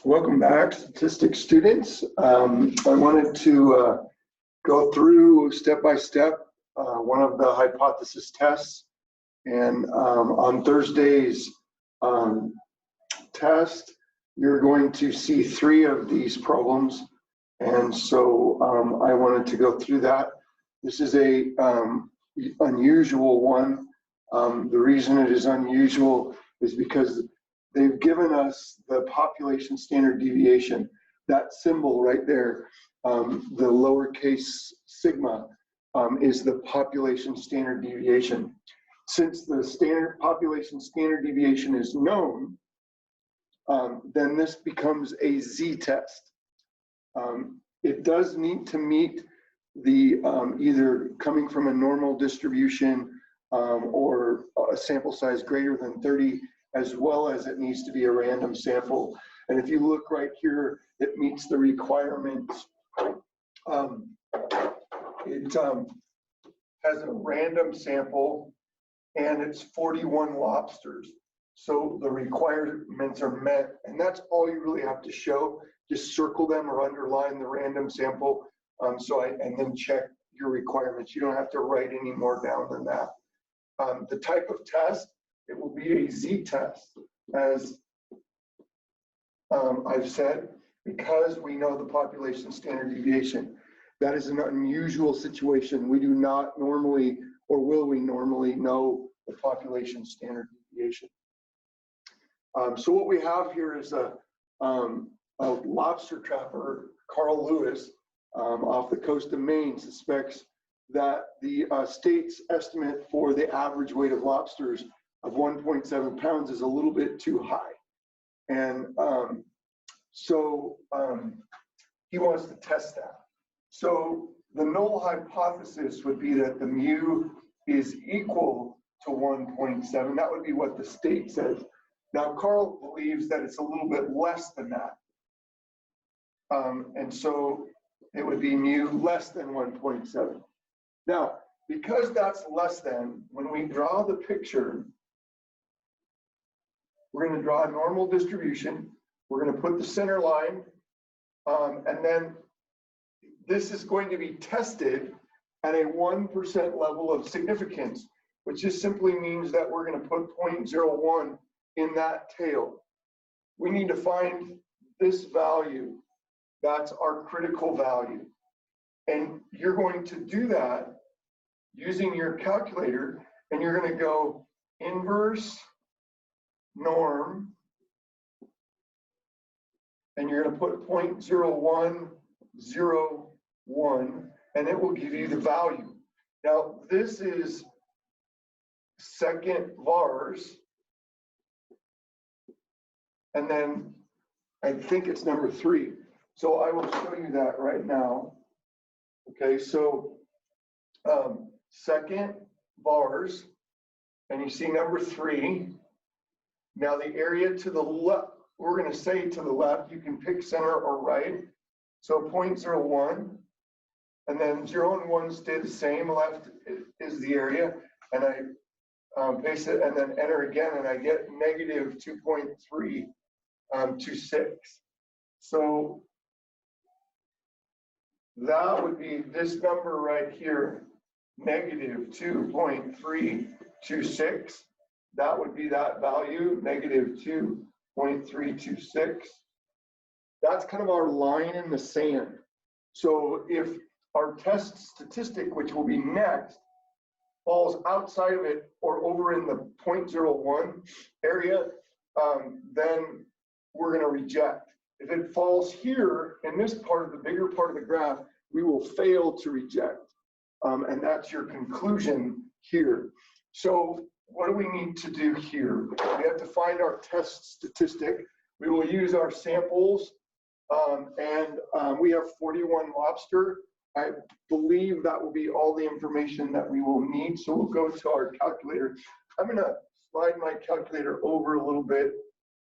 Welcome back, statistics students. I wanted to go through step by step one of the hypothesis tests. And on Thursday's test, you're going to see 3 of these problems. And so I wanted to go through that. This is a unusual one. The reason it is unusual is because they've given us the population standard deviation. That symbol right there, the lowercase sigma, is the population standard deviation. Since the population standard deviation is known, then this becomes a z-test. It does need to meet the either coming from a normal distribution or a sample size greater than 30, as well as it needs to be a random sample. And if you look right here, it meets the requirements. It has a random sample and it's 41 lobsters. So the requirements are met, and that's all you really have to show. Just circle them or underline the random sample. And then check your requirements. You don't have to write any more down than that. The type of test, it will be a z-test, as I've said, because we know the population standard deviation. That is an unusual situation. We do not normally, or will we normally, know the population standard deviation. So what we have here is a lobster trapper, Carl Lewis, off the coast of Maine, suspects that the state's estimate for the average weight of lobsters of 1.7 pounds is a little bit too high. And so he wants to test that. So the null hypothesis would be that the mu is equal to 1.7. That would be what the state says. Now, Carl believes that it's a little bit less than that. And so it would be mu less than 1.7. Now, because that's less than, when we draw the picture, we're going to draw a normal distribution. We're going to put the center line, and then this is going to be tested at a 1% level of significance, which just simply means that we're going to put 0.01 in that tail. We need to find this value. That's our critical value. And you're going to do that using your calculator, and you're going to go inverse norm, and you're going to put 0.0101, and it will give you the value. Now, this is second vars, and then I think it's number 3. So I will show you that right now. Okay, so second vars, and you see number 3. Now the area to the left, we're going to say to the left, you can pick center or right. So 0.01, and then 0 and 1 stay the same. Left is the area, and I paste it and then enter again, and I get negative 2.326. So that would be this number right here, negative 2.326. That would be that value, negative 2.326. That's kind of our line in the sand. So if our test statistic, which will be next, falls outside of it or over in the 0.01 area, then we're going to reject. If it falls here in this part of the bigger part of the graph, we will fail to reject. And that's your conclusion here. So what do we need to do here? We have to find our test statistic. We will use our samples, and we have 41 lobster. I believe that will be all the information that we will need. So we'll go to our calculator. I'm going to slide my calculator over a little bit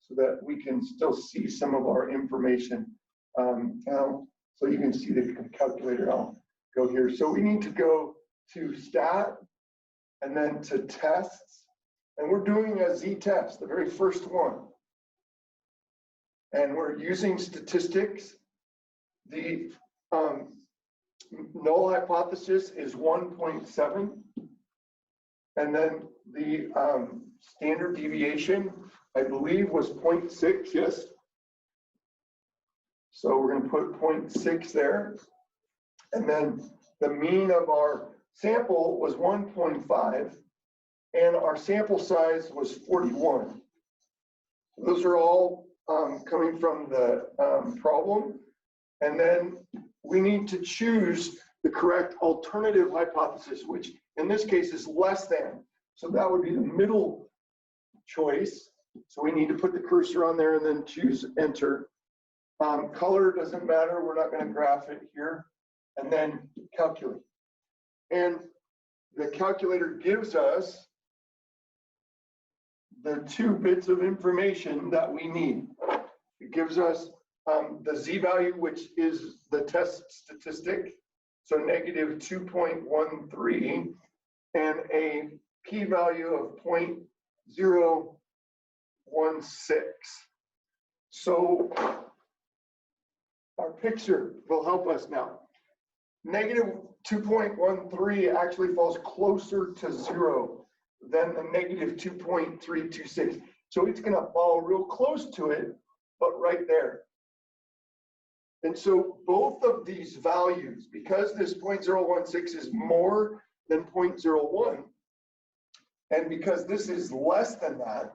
so that we can still see some of our information. So you can see the calculator. I'll go here. So we need to go to stat and then to tests. And we're doing a z-test, the very first one. and we're using statistics. The null hypothesis is 1.7, and then the standard deviation, I believe, was 0.6, yes? So we're going to put 0.6 there, and then the mean of our sample was 1.5, and our sample size was 41. Those are all coming from the problem. And then we need to choose the correct alternative hypothesis, which in this case is less than. So that would be the middle choice. So we need to put the cursor on there and then choose enter. Color doesn't matter, we're not going to graph it here. And then calculate. And the calculator gives us the 2 bits of information that we need. It gives us the z-value, which is the test statistic, so negative 2.13, and a p-value of 0.016. So our picture will help us now. Negative 2.13 actually falls closer to 0 than the negative 2.326. So it's going to fall real close to it, but right there. And so both of these values, because this 0.016 is more than 0.01, and because this is less than that,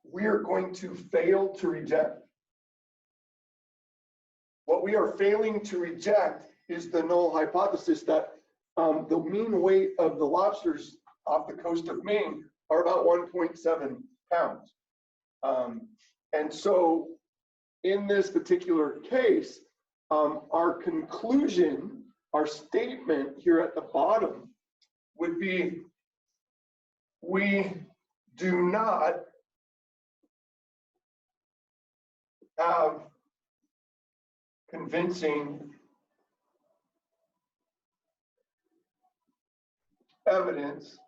we are going to fail to reject. What we are failing to reject is the null hypothesis that the mean weight of the lobsters off the coast of Maine are about 1.7 pounds. And so in this particular case, our conclusion, our statement here at the bottom would be, we do not have convincing evidence,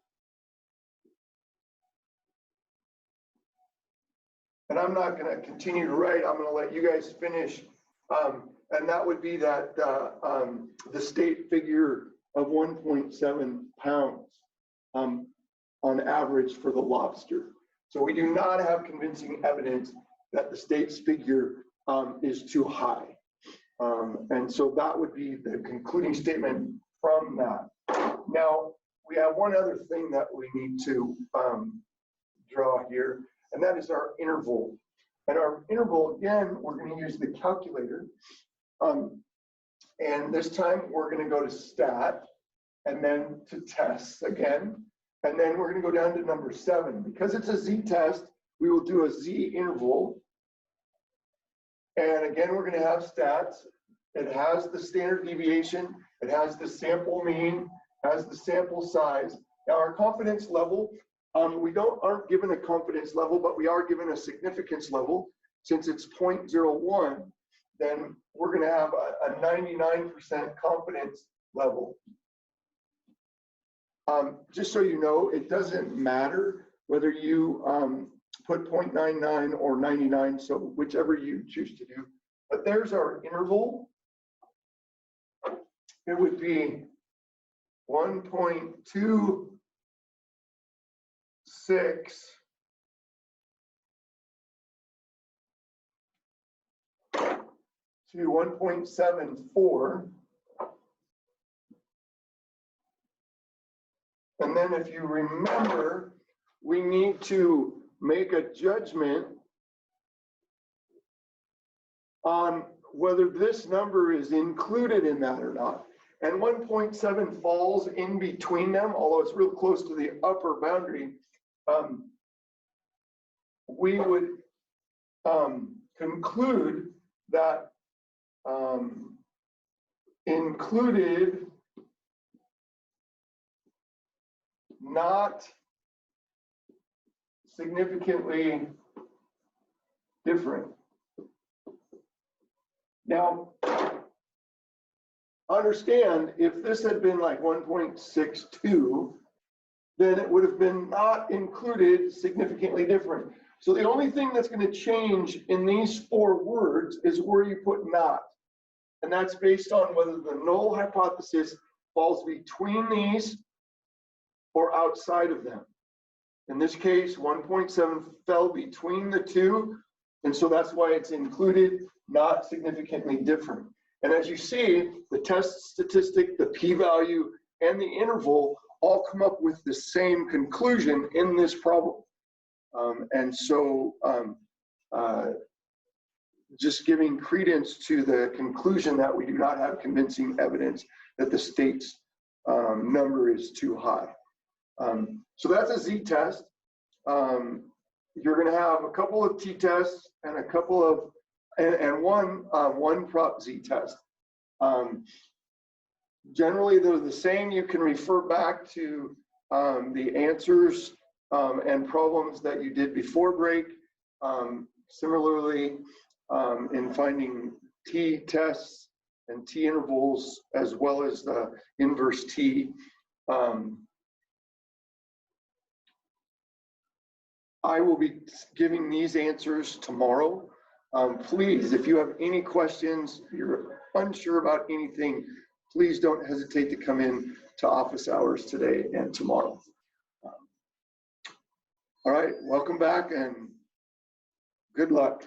and I'm not going to continue to write, I'm going to let you guys finish, and that would be that the state figure of 1.7 pounds on average for the lobster. So we do not have convincing evidence that the state's figure is too high. And so that would be the concluding statement from that. Now, we have one other thing that we need to draw here, and that is our interval. And our interval, again, we're going to use the calculator. And this time we're going to go to stat, and then to tests again. And then we're going to go down to number 7. Because it's a z-test, we will do a z-interval. And again, we're going to have stats. It has the standard deviation. It has the sample mean, has the sample size. Now our confidence level, we aren't given a confidence level, but we are given a significance level. Since it's 0.01, then we're going to have a 99% confidence level. Just so you know, it doesn't matter whether you put 0.99 or 99, so whichever you choose to do. But there's our interval. It would be 1.26 to 1.74. And then if you remember, we need to make a judgment on whether this number is included in that or not. And 1.7 falls in between them, although it's real close to the upper boundary. We would conclude that included, not significantly different. Now, understand, if this had been like 1.62, then it would have been not included significantly different. So the only thing that's going to change in these 4 words is where you put not. And that's based on whether the null hypothesis falls between these or outside of them. In this case, 1.7 fell between the 2, and so that's why it's included, not significantly different. And as you see, the test statistic, the p-value, and the interval all come up with the same conclusion in this problem. Just giving credence to the conclusion that we do not have convincing evidence that the state's number is too high. So that's a z-test. You're going to have a couple of t-tests and a couple of, and one prop z-test. Generally, they're the same. You can refer back to the answers and problems that you did before break. Similarly, in finding t-tests and t-intervals, as well as the inverse t. I will be giving these answers tomorrow. Please, if you have any questions, you're unsure about anything, please don't hesitate to come in to office hours today and tomorrow. All right, welcome back and good luck.